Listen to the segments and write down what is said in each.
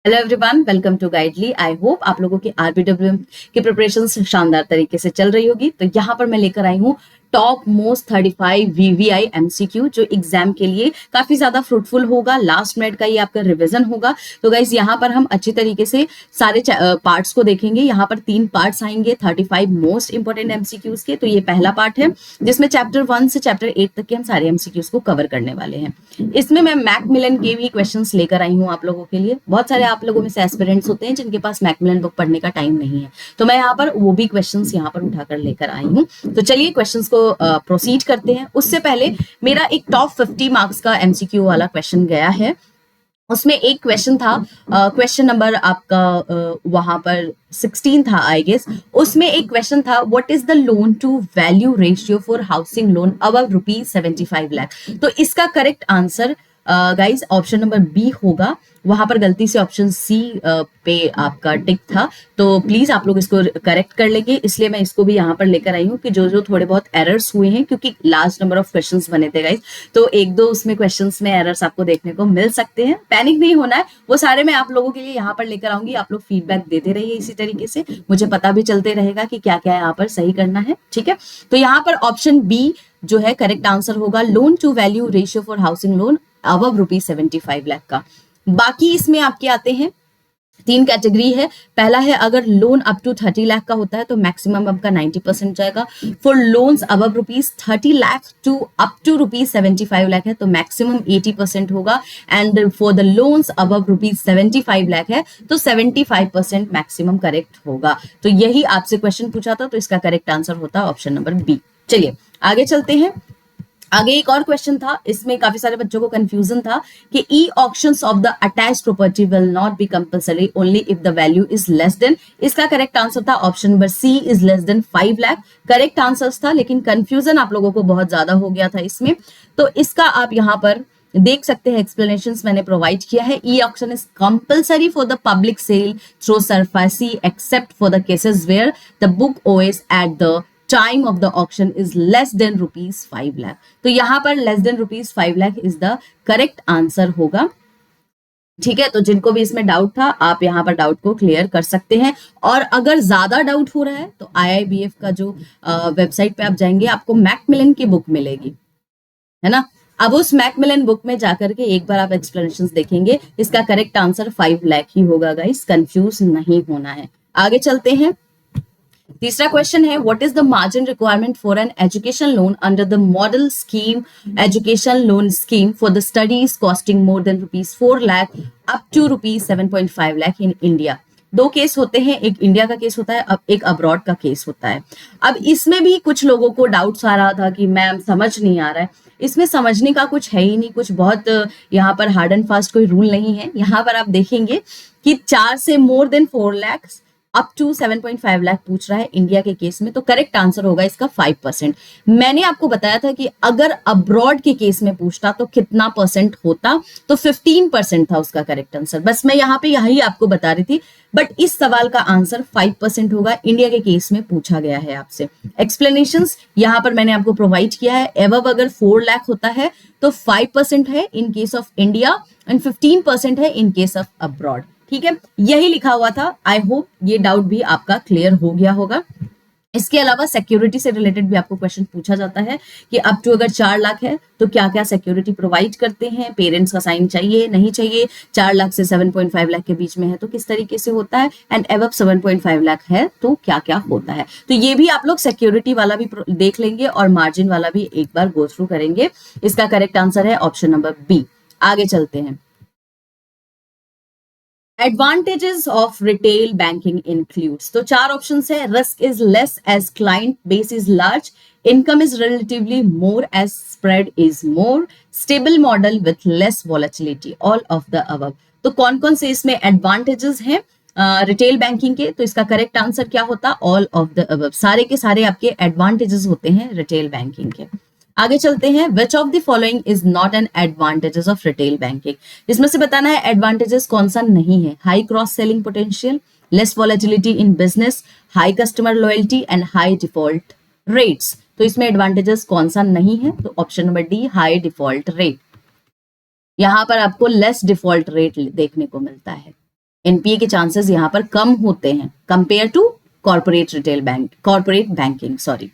Hello everyone, welcome to Guidely. I hope आप लोगों की आरबीडब्ल्यूएम की प्रिपरेशन शानदार तरीके से चल रही होगी। तो यहाँ पर मैं लेकर आई हूँ टॉप मोस्ट 35 वीवीआई एमसीक्यू जो एग्जाम के लिए काफी ज्यादा फ्रूटफुल होगा। लास्ट मिनट का ये आपका रिवीजन होगा। तो गाइज यहाँ पर हम अच्छी तरीके से सारे पार्ट्स को देखेंगे। यहाँ पर 3 पार्ट्स आएंगे 35 मोस्ट इंपोर्टेंट एमसीक्यूज के। तो ये पहला पार्ट है जिसमें चैप्टर 1 से चैप्टर 8 तक के हम सारे एमसीक्यूज को कवर करने वाले हैं। इसमें मैं मैकमिलन के भी क्वेश्चंस लेकर आई हूँ आप लोगों के लिए। बहुत सारे आप लोगों में से एस्पिरेंट्स होते हैं जिनके पास मैकमिलन बुक पढ़ने का टाइम नहीं है, तो मैं यहाँ पर वो भी क्वेश्चंस यहाँ पर उठाकर लेकर आई हूँ। तो चलिए क्वेश्चंस को प्रोसीड करते हैं। उससे पहले मेरा एक टॉप 50 मार्क्स का एमसीक्यू वाला क्वेश्चन गया है। उसमें एक क्वेश्चन था, क्वेश्चन नंबर आपका वहां पर 16 था आई गेस। उसमें एक क्वेश्चन था, what is the loan to value ratio for housing loan above ₹75 lakh. तो इसका correct answer guys option number B होगा। वहां पर गलती से ऑप्शन सी पे आपका टिक था, तो प्लीज आप लोग इसको करेक्ट कर लेंगे। इसलिए मैं इसको भी यहाँ पर लेकर आई हूँ कि जो जो थोड़े बहुत एरर्स हुए हैं, क्योंकि लास्ट नंबर ऑफ क्वेश्चंस बने थे गाइस, तो एक दो उसमें क्वेश्चंस में एरर्स आपको देखने को मिल सकते हैं। पैनिक नहीं होना है, वो सारे मैं आप लोगों के लिए यहाँ पर लेकर आऊंगी। आप लोग फीडबैक देते रहिए इसी तरीके से, मुझे पता भी चलते रहेगा कि क्या क्या यहाँ पर सही करना है। ठीक है, तो यहाँ पर ऑप्शन बी जो है करेक्ट आंसर होगा, loan to value ratio for housing loan above ₹75 lakh का। बाकी इसमें आपके आते हैं 3 कैटेगरी है। पहला है अगर लोन अप टू 30 लाख का होता है तो मैक्सिमम आपका 90% जाएगा। For loans above ₹30 lakh to up to ₹75 lakh है तो मैक्सिमम 80% होगा। And for the loans above ₹75 lakh है तो 75% मैक्सिमम करेक्ट होगा। तो यही आपसे क्वेश्चन पूछा था, तो इसका करेक्ट आंसर होता ऑप्शन नंबर बी। चलिए आगे चलते हैं। आगे एक और क्वेश्चन था, इसमें काफी सारे बच्चों को कंफ्यूजन था कि e auctions of the attached property will not be compulsory only if the value is less than. इसका करेक्ट आंसर था option number C, is less than 5 lakh. Correct answers था, लेकिन कंफ्यूजन आप लोगों को बहुत ज्यादा हो गया था इसमें। तो इसका आप यहाँ पर देख सकते हैं, एक्सप्लेनेशंस मैंने प्रोवाइड किया है। E auction is compulsory for the public sale through SARFAESI except for the cases where the book OS at the time of the auction is less than ₹5 lakh. तो यहां पर less than ₹5 lakh is the correct answer होगा। ठीक है, तो जिनको भी इसमें डाउट था आप यहाँ पर डाउट को क्लियर कर सकते हैं। और अगर ज्यादा डाउट हो रहा है तो IIBF का जो वेबसाइट पे आप जाएंगे, आपको मैकमिलन की बुक मिलेगी, है ना। अब उस मैकमिलन बुक में जाकर के एक बार आप एक्सप्लेनेशंस देखेंगे। इसका करेक्ट आंसर 5 लाख ही होगा गाइस, कंफ्यूज नहीं होना है। आगे चलते हैं। तीसरा क्वेश्चन है, what is the margin requirement for an education loan under the model scheme education loan scheme for the studies costing more than ₹4 lakh up to ₹7.5 lakh in India. 2 case होते हैं, एक इंडिया का केस होता है, अब एक अब्रॉड का केस होता है। अब इसमें भी कुछ लोगों को डाउट्स आ रहा था कि मैम समझ नहीं आ रहा है। इसमें समझने का कुछ है ही नहीं, कुछ बहुत यहाँ पर हार्ड एंड फास्ट कोई रूल नहीं है। यहाँ पर आप देखेंगे कि 4 से more than 4 lakh up to 7.5 lakh पूछ रहा है इंडिया के केस में, तो करेक्ट आंसर होगा इसका 5%। मैंने आपको बताया था कि अगर अब्रॉड के केस में पूछता तो कितना परसेंट होता, तो 15% था उसका करेक्ट आंसर। बस मैं यहाँ पे यही आपको बता रही थी, बट इस सवाल का आंसर 5% होगा। इंडिया के केस में पूछा गया है आपसे। एक्सप्लेनेशंस यहाँ पर मैंने आपको प्रोवाइड किया है। एबव अगर 4 लाख होता है तो 5% है in case of India and 15% है इन केस ऑफ अब्रॉड। ठीक है, यही लिखा हुआ था। आई होप ये डाउट भी आपका क्लियर हो गया होगा। इसके अलावा सिक्योरिटी से रिलेटेड भी आपको क्वेश्चन पूछा जाता है कि अप टू अगर 4 लाख है तो क्या क्या सिक्योरिटी प्रोवाइड करते हैं, पेरेंट्स का साइन चाहिए नहीं चाहिए, 4 लाख से 7.5 लाख के बीच में है तो किस तरीके से होता है, एंड एबव 7.5 लाख है तो क्या क्या होता है। तो ये भी आप लोग सिक्योरिटी वाला भी देख लेंगे और मार्जिन वाला भी एक बार गो थ्रू करेंगे। इसका करेक्ट आंसर है ऑप्शन नंबर बी। आगे चलते हैं। Advantages of retail banking includes, तो 4 ऑप्शन है। Risk is less as client base is large, income is relatively more as spread is more, stable model with less volatility, all of the above. तो कौन कौन से इसमें advantages हैं retail banking के, तो इसका करेक्ट आंसर क्या होता, ऑल ऑफ द अबव। सारे के सारे आपके एडवांटेजेस होते हैं रिटेल बैंकिंग के। आगे चलते हैं। विच of the following is not an advantages of retail banking, इसमें से बताना है एडवांटेजेस कौन सा नहीं है। High cross selling potential, less volatility in business, high customer loyalty and high default rates. तो इसमें एडवांटेजेस कौन सा नहीं है, तो option number D, high default rate. यहां पर आपको लेस डिफॉल्ट रेट देखने को मिलता है। एनपीए के चांसेस यहाँ पर कम होते हैं compare to corporate banking sorry.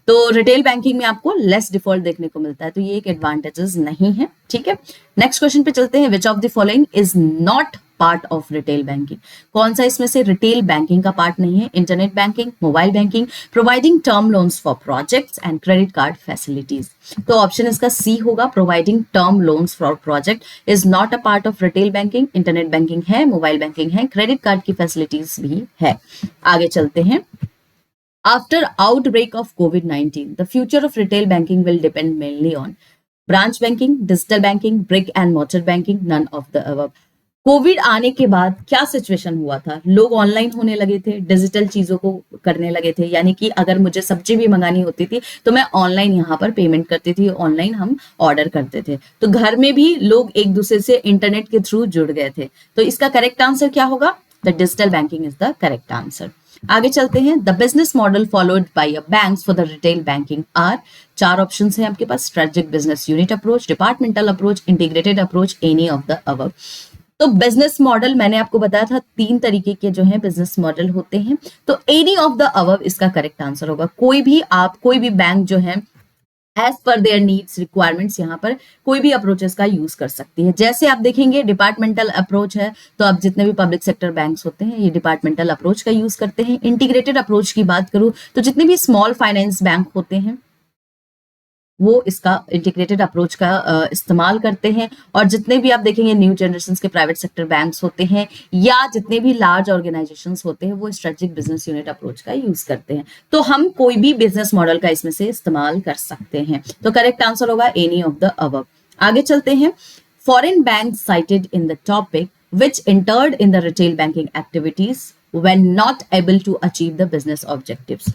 तो रिटेल बैंकिंग में आपको लेस डिफॉल्ट देखने को मिलता है, तो ये एक एडवांटेजेस नहीं है, ठीक है। नेक्स्ट क्वेश्चन पे चलते हैं, विच of the following is not part of retail banking, कौन सा इसमें से रिटेल बैंकिंग का पार्ट नहीं है? Internet banking, mobile banking, providing term loans for projects and credit card facilities. तो ऑप्शन इसका सी होगा, providing term loans for project is not a part of retail banking. Internet banking है, mobile banking है, credit card की facilities भी है। आगे चलते हैं, after outbreak of COVID-19, the future of retail banking will depend mainly on branch banking, digital banking, brick and mortar banking, none of the above. Covid आने के बाद क्या सिचुएशन हुआ था? लोग ऑनलाइन होने लगे थे, डिजिटल चीजों को करने लगे थे, यानी कि अगर मुझे सब्जी भी मंगानी होती थी तो मैं ऑनलाइन यहाँ पर पेमेंट करती थी, ऑनलाइन हम ऑर्डर करते थे, तो घर में भी लोग एक दूसरे से इंटरनेट के थ्रू जुड़ गए थे। तो इसका करेक्ट आंसर क्या होगा? The digital banking is the correct answer. आगे चलते हैं, the business model followed by a banks for the retail banking are, चार ऑप्शंस हैं आपके पास, strategic business unit approach, departmental approach, integrated approach, any of the above. तो business model मैंने आपको बताया था, तीन तरीके के जो है बिजनेस मॉडल होते हैं, तो एनी ऑफ द अबव इसका करेक्ट आंसर होगा। कोई भी बैंक जो है as per there needs requirements यहाँ पर कोई भी अप्रोचेस का यूज कर सकती है। जैसे आप देखेंगे डिपार्टमेंटल अप्रोच है, तो अब जितने भी पब्लिक सेक्टर बैंक्स होते हैं ये डिपार्टमेंटल अप्रोच का यूज करते हैं। इंटीग्रेटेड अप्रोच की बात करूं तो जितने भी स्मॉल फाइनेंस बैंक होते हैं वो इसका इंटीग्रेटेड अप्रोच का इस्तेमाल करते हैं, और जितने भी आप देखेंगे न्यू जनरेशन के प्राइवेट सेक्टर बैंक्स होते हैं या जितने भी लार्ज ऑर्गेनाइजेशंस होते हैं वो स्ट्रेटेजिक बिजनेस यूनिट अप्रोच का यूज करते हैं। तो हम कोई भी बिजनेस मॉडल का इसमें से इस्तेमाल कर सकते हैं, तो करेक्ट आंसर होगा एनी ऑफ द अबव। आगे चलते हैं, foreign bank cited in the topic which entered in the retail banking activities when not able to achieve the business objectives।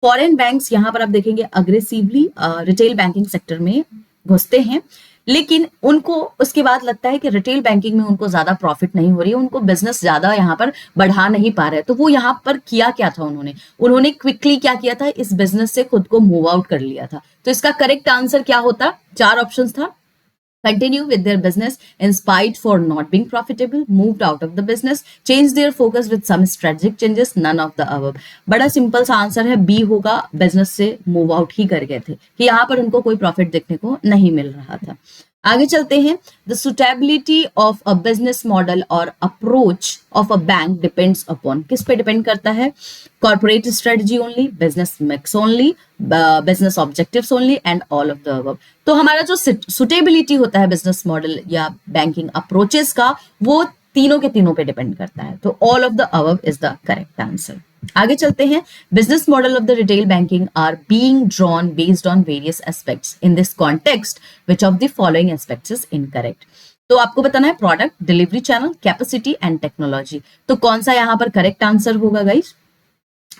Foreign banks यहां पर आप देखेंगे अग्रेसिवली रिटेल बैंकिंग सेक्टर में घुसते हैं, लेकिन उनको उसके बाद लगता है कि रिटेल बैंकिंग में उनको ज्यादा प्रॉफिट नहीं हो रही है, उनको बिजनेस ज्यादा यहाँ पर बढ़ा नहीं पा रहे, तो वो यहाँ पर किया क्या था, उन्होंने क्विकली क्या किया था, इस बिजनेस से खुद को मूव आउट कर लिया था। तो इसका करेक्ट आंसर क्या होता? चार ऑप्शंस था, continue with their business in spite for not being profitable, moved out of the business, change their focus with some strategic changes, none of the above। बड़ा सिंपल सा आंसर है, B होगा, business से move out ही कर गए थे कि यहाँ पर उनको कोई प्रॉफिट देखने को नहीं मिल रहा था। आगे चलते हैं, the suitability of a business model और approach of a bank depends upon, किस पे डिपेंड करता है? Corporate strategy only, business mix only, business objectives only and all of the above. तो हमारा जो सुटेबिलिटी होता है बिजनेस मॉडल या बैंकिंग अप्रोचेस का, वो तीनों के तीनों पे डिपेंड करता है, तो all of the above is the correct answer. आगे चलते हैं, business model of the retail banking are being drawn based on various aspects in this context which of the following aspects is incorrect. तो आपको बताना है product, delivery channel, capacity and technology. तो कौन सा यहाँ पर करेक्ट आंसर होगा गाइस?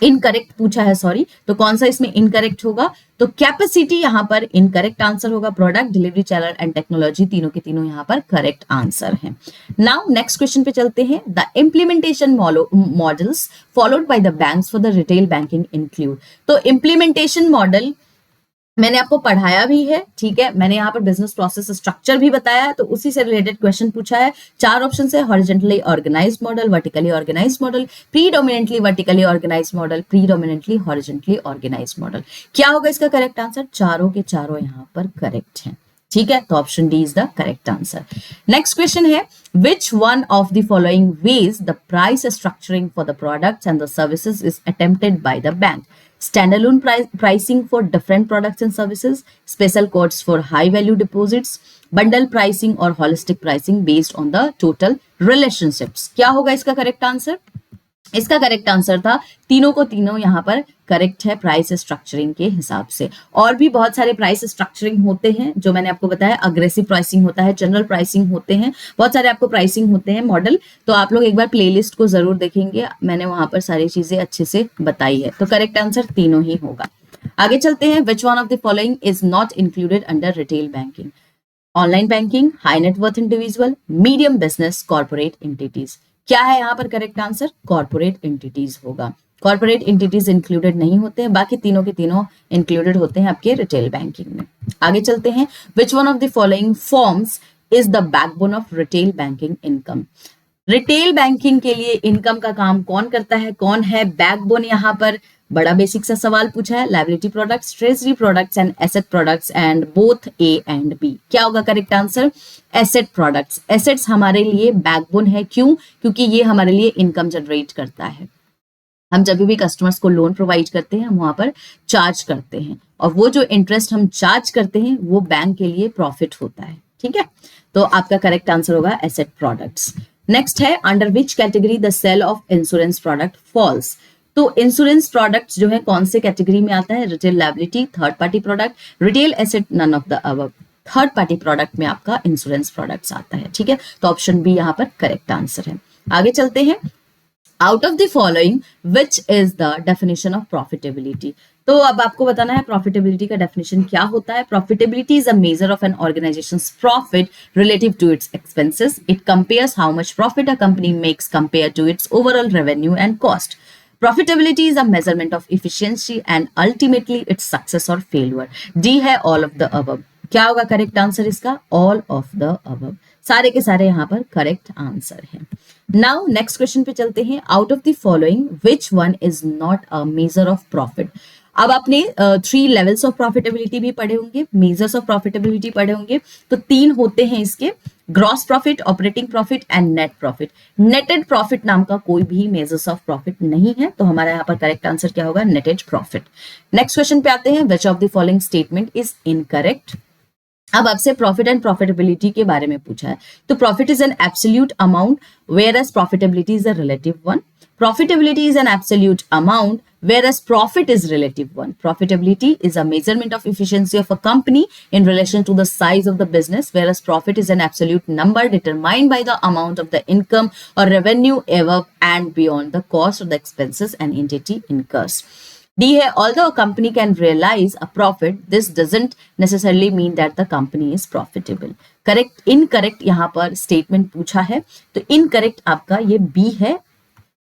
इनकरेक्ट पूछा है, सॉरी, तो कौन सा इसमें इनकरेक्ट होगा? तो कैपेसिटी यहां पर इनकरेक्ट आंसर होगा, product, delivery channel and technology तीनों के तीनों यहां पर करेक्ट आंसर हैं। नाउ नेक्स्ट क्वेश्चन पे चलते हैं, the implementation models followed by the banks for the retail banking include. तो इम्प्लीमेंटेशन मॉडल मैंने आपको पढ़ाया भी है, ठीक है, मैंने यहाँ पर बिजनेस प्रोसेस स्ट्रक्चर भी बताया है, तो उसी से रिलेटेड क्वेश्चन पूछा है। चार ऑप्शन है, horizontally organised model, vertically organised model, predominantly vertically organised model, predominantly horizontally organised model. क्या होगा इसका करेक्ट आंसर? चारों के चारों यहाँ पर करेक्ट हैं, ठीक है, तो option D is the correct answer. Next question है, which one of the following ways the price structuring for the products and the services is attempted by the bank? Standalone pricing for different products and services, special codes for high value deposits, bundle pricing और holistic pricing based on the total relationships। क्या होगा इसका correct answer? इसका correct answer था, तीनों को तीनों यहाँ पर करेक्ट है प्राइस स्ट्रक्चरिंग के हिसाब से। और भी बहुत सारे प्राइस स्ट्रक्चरिंग होते हैं जो मैंने आपको बताया, अग्रेसिव प्राइसिंग होता है, जनरल प्राइसिंग होते हैं, बहुत सारे आपको प्राइसिंग होते हैं मॉडल, तो आप लोग एक बार प्लेलिस्ट को जरूर देखेंगे, मैंने वहां पर सारी चीजें अच्छे से बताई है। तो करेक्ट आंसर तीनों ही होगा। आगे चलते हैं, which one of the following is not included under retail banking? Online banking, high net worth individual, medium business, corporate entities. क्या है यहाँ पर करेक्ट आंसर? कॉर्पोरेट एंटिटीज होगा। कॉर्पोरेट एंटिटीज इंक्लूडेड नहीं होते हैं, बाकी तीनों के तीनों इंक्लूडेड होते हैं आपके रिटेल बैंकिंग में। आगे चलते हैं, which one of the following forms is the backbone of retail banking income? Retail banking के लिए इनकम का काम कौन करता है, कौन है बैकबोन? यहाँ पर बड़ा बेसिक सा सवाल पूछा है। Liability products, treasury products and asset products and both A and B. क्या होगा correct answer? Asset products. Assets हमारे लिए बैकबोन है, क्यों? क्योंकि ये हमारे लिए इनकम जनरेट करता है। हम जब भी कस्टमर्स को लोन प्रोवाइड करते हैं हम वहां पर चार्ज करते हैं, और वो जो इंटरेस्ट हम चार्ज करते हैं वो बैंक के लिए प्रॉफिट होता है। ठीक है, तो आपका करेक्ट आंसर होगा एसेट प्रोडक्ट्स। नेक्स्ट है under which category the sale of insurance product falls. तो इंश्योरेंस प्रोडक्ट्स जो है कौन से कैटेगरी में आता है? Retail liability, third party product, retail asset, none of the above. Third party product में आपका इंश्योरेंस प्रोडक्ट्स आता है। ठीक है, तो ऑप्शन बी यहाँ पर करेक्ट आंसर है। आगे चलते हैं। Out of the following which is the definition of profitability. तो अब आपको बताना है प्रॉफिटेबिलिटी का डेफिनेशन क्या होता है। Profitability is a measure of an organisation's profit relative to its expenses. It compares how much profit a company makes compare to its overall revenue and cost. Profitability is a measurement of efficiency and ultimately its success or failure. D है all of the above. क्या होगा correct answer इसका? all of the above. सारे के सारे यहाँ पर correct answer है। नाउ नेक्स्ट क्वेश्चन पे चलते हैं। Out of the following which one is not a measure of profit. अब आपने 3 लेवल्स ऑफ प्रॉफिटेबिलिटी भी पढ़े होंगे, मेजर्स ऑफ प्रॉफिटेबिलिटी पढ़े होंगे। तो 3 होते हैं इसके, gross profit, operating profit and net profit. Netted profit नाम का कोई भी मेजर्स ऑफ प्रॉफिट नहीं है, तो हमारा यहाँ पर करेक्ट आंसर क्या होगा? नेटेड प्रॉफिट। नेक्स्ट क्वेश्चन पे आते हैं। विच of the following statement is incorrect. अब आपसे प्रॉफिट एंड प्रॉफिटेबिलिटी के बारे में पूछा है। तो profit is an absolute amount whereas profitability is a relative one. Profitability is an absolute amount whereas profit is relative one. Profitability is a measurement of efficiency of a company in relation to the size of the business, whereas profit is an absolute number determined by the amount of the income or revenue above and beyond the cost or the expenses an entity incurs. D है, although a company can realize a profit, this doesn't necessarily mean that the company is profitable. Correct, incorrect यहाँ पर statement पूछा है, तो incorrect आपका ये B है,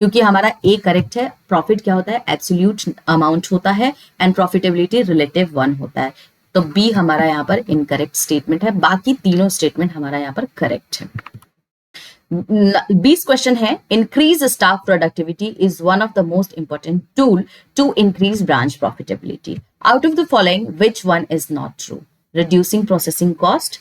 क्योंकि हमारा ए करेक्ट है। प्रॉफिट क्या होता है? एब्सोल्यूट अमाउंट होता है एंड प्रॉफिटेबिलिटी रिलेटिव वन होता है। तो बी हमारा यहाँ पर इनकरेक्ट स्टेटमेंट है, बाकी तीनों स्टेटमेंट हमारा यहाँ पर करेक्ट है। 20 क्वेश्चन है। Increase staff productivity is one of the most important tool to increase branch profitability. Out of the following which one is not true? Reducing processing cost,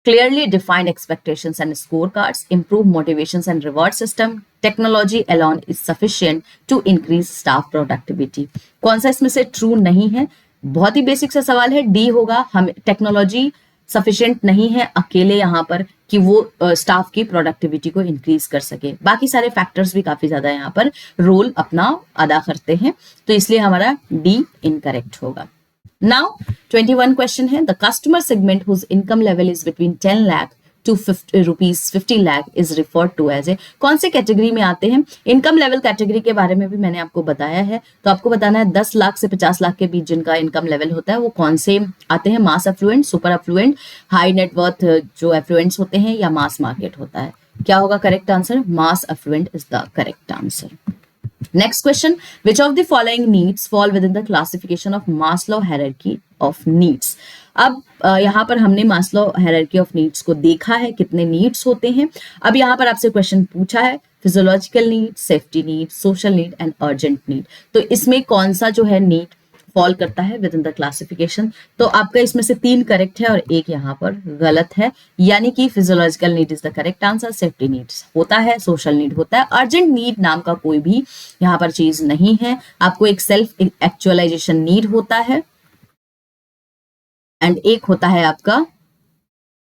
clearly defined expectations and scorecards, improve motivations and reward system, technology alone is sufficient to increase staff productivity. कौन सा इसमें से true नहीं है? बहुत ही basic सा सवाल है, डी होगा। हम टेक्नोलॉजी सफिशिएंट नहीं है अकेले यहाँ पर कि वो स्टाफ की प्रोडक्टिविटी को इंक्रीज कर सके, बाकी सारे फैक्टर्स भी काफी ज्यादा यहाँ पर रोल अपना अदा करते हैं, तो इसलिए हमारा डी इनकरेक्ट होगा। Now 21 question है। The customer segment whose income level is between 10 lakh to rupees 50 lakh is referred to as a। कौन से कैटेगरी में आते हैं? इनकम लेवल कैटेगरी के बारे में भी मैंने आपको बताया है, तो आपको बताना है 10 लाख से 50 लाख के बीच जिनका इनकम लेवल होता है वो कौन से आते हैं? Mass affluent, super affluent, high net worth जो एफ्लुएंट्स होते हैं, या मास मार्केट होता है। क्या होगा correct answer? Mass affluent is the correct answer. Next question, which of the following needs fall within the classification of Maslow hierarchy of needs? अब यहाँ पर हमने Maslow hierarchy of needs को देखा है, कितने needs होते हैं। अब यहाँ पर आपसे क्वेश्चन पूछा है physiological need, safety need, social need and urgent need. तो इसमें कौन सा जो है नीड फॉल करता है विद इन द क्लासिफिकेशन? तो आपका इसमें से 3 करेक्ट है और एक यहाँ पर गलत है, यानी कि physiological need is the correct answer, safety needs होता है, सोशल नीड होता है, अर्जेंट नीड नाम का कोई भी यहाँ पर चीज नहीं है। आपको एक सेल्फ एक्चुअलाइजेशन नीड होता है एंड एक होता है आपका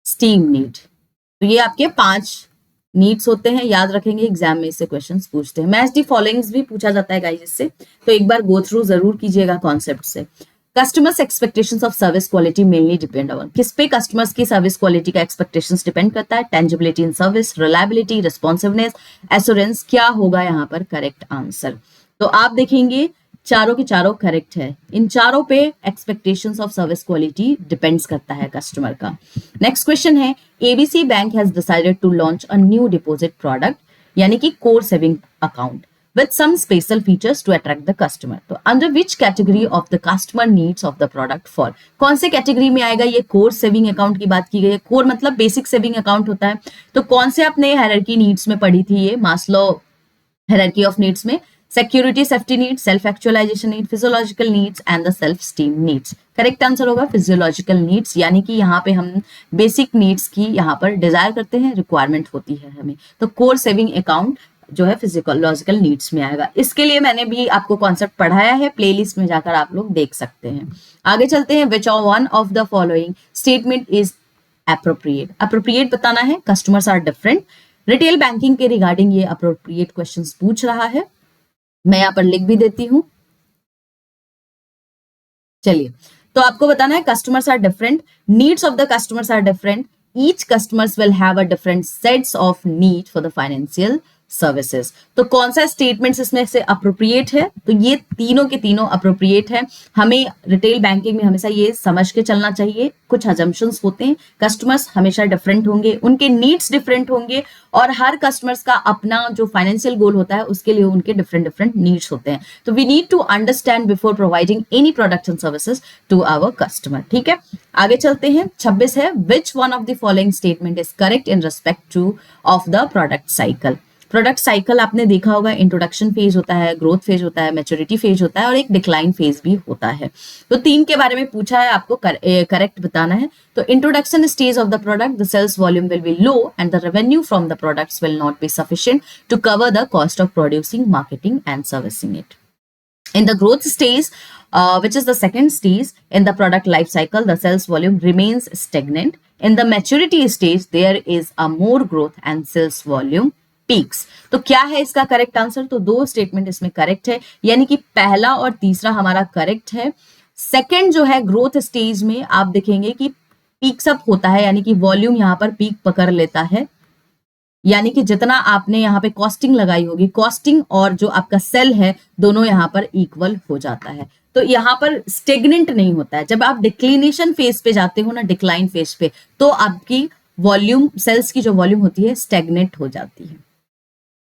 स्टीम नीड। तो ये आपके 5 नीड्स होते हैं, याद रखेंगे, एग्जाम में इससे क्वेश्चंस पूछते हैं। मैच दी फॉलोइंग्स भी पूछा जाता है गाइस इससे, तो एक बार गो थ्रू जरूर कीजिएगा कॉन्सेप्ट से। Customers expectations of service quality mainly depend on, किस पे कस्टमर्स की सर्विस क्वालिटी का एक्सपेक्टेशंस डिपेंड करता है? Tangibility in service, reliability, responsiveness, assurance. क्या होगा यहाँ पर करेक्ट आंसर? तो आप देखेंगे चारों के चारों करेक्ट है, इन चारों पे expectations of service quality depends करता है कस्टमर का। नेक्स्ट क्वेश्चन है, ABC bank has decided to launch a new deposit product, यानी कि core saving account. with some special features to attract the customer. तो under which category of the customer needs of the product fall? कौन से category में आएगा? ये core saving account की बात की गई है. कोर मतलब बेसिक सेविंग अकाउंट होता है. तो कौन से अपने हायरार्की नीड्स में पढ़ी थी ये? मास्लो हायरार्की ऑफ नीड्स में security safety needs, self actualisation need, physiological needs and the self esteem needs. Correct answer होगा फिजियोलॉजिकल नीड्स, यानी कि यहाँ पे हम बेसिक नीड्स की यहाँ पर डिजायर करते हैं, रिक्वायरमेंट होती है हमें. तो कोर सेविंग अकाउंट जो है फिजियोलॉजिकल नीड्स में आएगा. इसके लिए मैंने भी आपको कॉन्सेप्ट पढ़ाया है, प्लेलिस्ट में जाकर आप लोग देख सकते हैं. आगे चलते हैं. Which one of the following statement is appropriate? Appropriate बताना है. Customers are different. Retail banking के रिगार्डिंग ये अप्रोप्रिएट क्वेश्चंस पूछ रहा है. मैं यहां पर लिख भी देती हूं. चलिए, तो आपको बताना है customers are different, needs of the customers are different, each customers will have a different sets of need for the financial services. तो कौन सा स्टेटमेंट्स इसमें से अप्रोप्रिएट है? तो ये तीनों के तीनों अप्रोप्रिएट है. हमें रिटेल बैंकिंग में हमेशा ये समझ के चलना चाहिए, कुछ अजम्पशंस होते हैं, कस्टमर्स हमेशा डिफरेंट होंगे, उनके नीड्स डिफरेंट होंगे और हर कस्टमर्स का अपना जो फाइनेंशियल गोल होता है उसके लिए उनके डिफरेंट डिफरेंट नीड्स होते हैं. तो we need to understand before providing any products and services to our customer. ठीक है, आगे चलते हैं. 26 है. Which one of the following statement is correct in respect to of the product cycle? Product cycle आपने देखा होगा, इंट्रोडक्शन फेज होता है, ग्रोथ फेज होता है, मैच्योरिटी फेज होता है और एक डिक्लाइन फेज भी होता है. तो तीन के बारे में पूछा है, आपको करेक्ट बताना है. तो introduction stage of the product, the sales volume will be low and the revenue from the products will not be sufficient to cover the cost of producing, marketing and servicing it. In the growth stage, which is the second stage in the product life cycle, the sales volume remains stagnant. In the maturity stage, there is a more growth and sales volume peaks. तो क्या है इसका correct answer? तो दो statement इसमें correct है, यानी कि पहला और तीसरा हमारा करेक्ट है. सेकंड जो है ग्रोथ स्टेज में आप देखेंगे कि पीक्स अप होता है, यानी कि वॉल्यूम यहाँ पर पीक पकड़ लेता है, यानी कि जितना आपने यहाँ पे कॉस्टिंग लगाई होगी, कॉस्टिंग और जो आपका सेल है दोनों यहाँ पर इक्वल हो जाता है. तो यहाँ पर स्टेगनेंट नहीं होता है. जब आप डिक्लिनेशन फेज पे जाते हो ना, डिक्लाइन फेज पे, तो आपकी वॉल्यूम, सेल्स की जो वॉल्यूम होती है स्टेगनेट हो जाती है.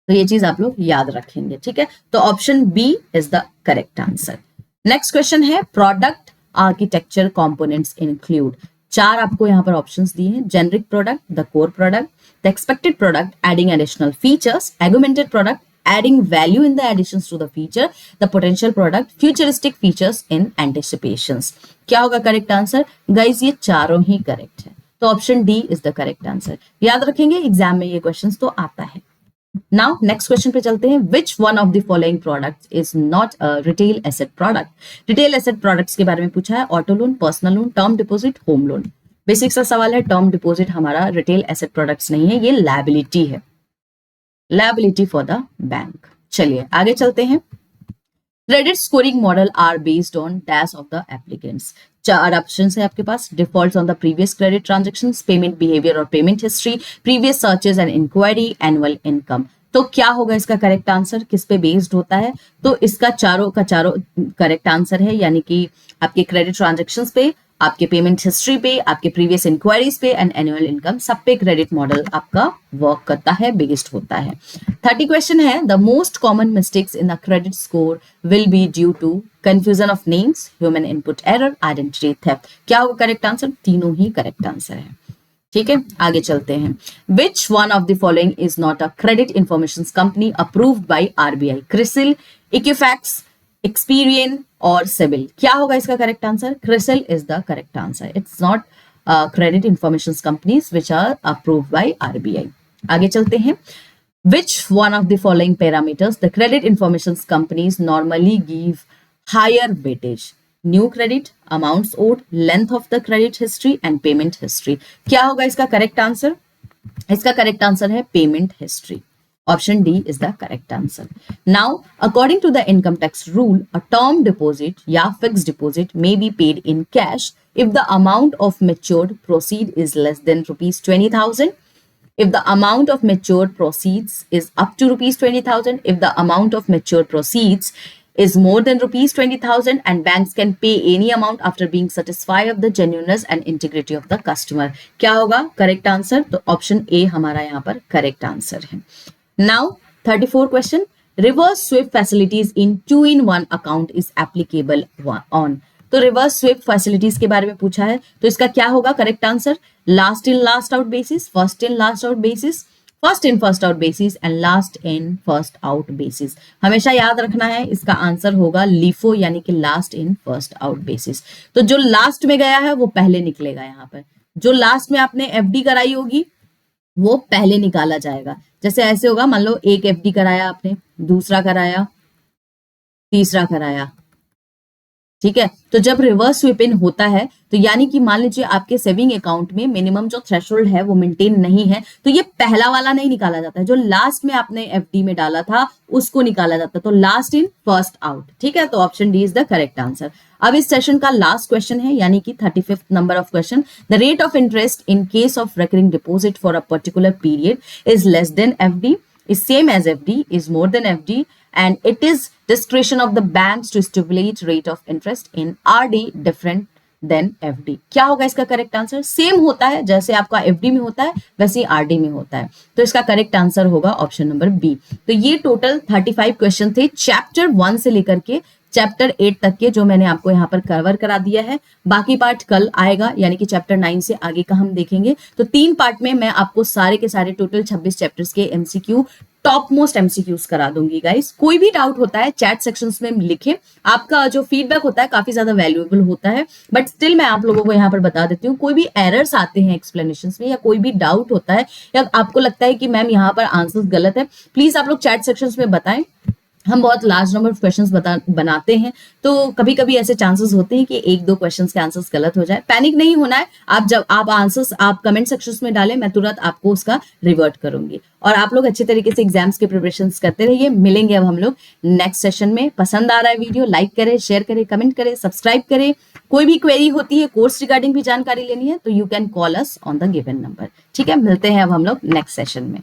तो ये चीज आप लोग याद रखेंगे. ठीक है, तो option B is the correct answer. Next question है. Product architecture components include. चार आपको यहाँ पर ऑप्शंस दिए हैं. Generic product, the core product, the expected product adding additional features, augmented product adding value in the additions to the feature, the potential product futuristic features in anticipations. क्या होगा correct answer? Guys ये चारों ही correct है, तो option D is the correct answer. याद रखेंगे, exam में ये क्वेश्चंस तो आता है. नाउ नेक्स्ट क्वेश्चन पे चलते हैं. Which one of the following products is not a retail asset product? Retail asset products के बारे में पूछा है. Auto loan, personal loan, term deposit, home loan. Basic सा सवाल है. टर्म डिपॉजिट हमारा रिटेल एसेट प्रोडक्ट्स नहीं है, ये लायबिलिटी है, लायबिलिटी फॉर द बैंक. चलिए आगे चलते हैं. Credit scoring model are based on dash of the applicants. चार ऑप्शन है आपके पास. Default on the previous credit transaction, payment behaviour और payment history, previous searches and inquiry, annual income. तो क्या होगा इसका करेक्ट आंसर? किस पे बेस्ड होता है? तो इसका चारों का चारों करेक्ट आंसर है, यानी कि आपके क्रेडिट ट्रांजेक्शंस पे, आपके पेमेंट हिस्ट्री पे, आपके प्रीवियस इंक्वायरीज पे एंड एनुअल इनकम, सब पे क्रेडिट मॉडल आपका वर्क करता है, बेस्ड होता है. 30 क्वेश्चन है. The most common mistakes in the credit score will be due to confusion of names, human input error, identity theft. क्या होगा करेक्ट आंसर? तीनों ही करेक्ट आंसर है. ठीक है, आगे चलते हैं. Which one of the following is not a credit information company approved by RBI? CRISIL, Equifax, Experian और सिबिल. क्या होगा इसका correct answer? CRISIL is the correct answer. It's not credit information companies which are approved by RBI. आगे चलते हैं. Which one of the following parameters the credit information companies normally give higher weightage? New credit, amounts owed, length of the credit history and payment history. क्या होगा इसका correct answer? इसका correct answer है payment history. Option D is the correct answer. Now, according to the income tax rule, a term deposit या fixed deposit may be paid in cash if the amount of matured proceed is less than rupees 20,000. If the amount of matured proceeds is up to rupees 20,000, if the amount of matured proceeds is more than rupees 20,000, and banks can pay any amount after being satisfied of the genuineness and integrity of the customer. क्या होगा correct answer? तो option A हमारा यहाँ पर correct answer है. Now 34 question. Reverse sweep facilities in 2-in-1 account is applicable on. तो reverse sweep facilities के बारे में पूछा है, तो इसका क्या होगा correct answer? Last in last out basis, first in last out basis, first in first out basis and last in first out basis. हमेशा याद रखना है, इसका आंसर होगा लीफो यानी कि last in first out basis. तो जो लास्ट में गया है वो पहले निकलेगा। यहाँ पर जो लास्ट में आपने एफडी कराई होगी वो पहले निकाला जाएगा। जैसे ऐसे होगा, मान लो एक एफडी कराया आपने, दूसरा कराया, तीसरा कराया, ठीक है। तो जब रिवर्स स्विप इन होता है तो यानी कि मान लीजिए आपके सेविंग अकाउंट में मिनिमम जो थ्रेशोल्ड है वो मेंटेन नहीं है, तो ये पहला वाला नहीं निकाला जाता है, जो लास्ट में आपने एफडी में डाला था उसको निकाला जाता है। तो लास्ट इन फर्स्ट आउट, ठीक है। तो option D is the correct answer. अब इस सेशन का लास्ट क्वेश्चन है, यानी कि 35th number of question. The rate of interest in case of recurring deposit for a particular period is less then FD, is same as FD, is more than FD, and it is discretion of the banks to stipulate rate of interest in RD different than FD। क्या होगा इसका correct answer? Same होता है, जैसे आपका FD में होता है वैसे ही RD में होता है। तो इसका करेक्ट आंसर होगा ऑप्शन नंबर बी। तो ये टोटल 35 क्वेश्चन थे चैप्टर 1 से लेकर के चैप्टर 8 तक के, जो मैंने आपको यहाँ पर कवर करा दिया है। बाकी पार्ट कल आएगा, यानी कि चैप्टर 9 से आगे का हम देखेंगे। तो 3 पार्ट में मैं आपको सारे के सारे टोटल 26 चैप्टर्स के एमसीक्यू, टॉप मोस्ट एमसीक्यूज करा दूंगी गाइस। कोई भी डाउट होता है चैट सेक्शंस में लिखे, आपका जो फीडबैक होता है काफी ज्यादा वैल्यूएबल होता है, बट स्टिल मैं आप लोगों को यहाँ पर बता देती हूँ, कोई भी एरर्स आते हैं एक्सप्लेनेशंस में या कोई भी डाउट होता है या आपको लगता है कि मैम यहाँ पर आंसर्स गलत है, प्लीज आप लोग चैट सेक्शंस में बताएं। हम बहुत लार्ज नंबर ऑफ क्वेश्चंस बनाते हैं, तो कभी कभी ऐसे चांसेस होते हैं कि 1-2 क्वेश्चंस के आंसर्स गलत हो जाए। पैनिक नहीं होना है, आप जब आप आंसर्स आप कमेंट सेक्शंस में डालें, मैं तुरंत आपको उसका रिवर्ट करूंगी। और आप लोग अच्छे तरीके से एग्जाम्स के प्रिपरेशंस करते रहिए। मिलेंगे अब हम लोग नेक्स्ट सेशन में। पसंद आ रहा है वीडियो, लाइक करें, शेयर करें, कमेंट करें, सब्सक्राइब करें। कोई भी क्वेरी होती है, कोर्स रिगार्डिंग भी जानकारी लेनी है, तो you can call us on the given number. ठीक है, मिलते हैं अब हम लोग नेक्स्ट सेशन में।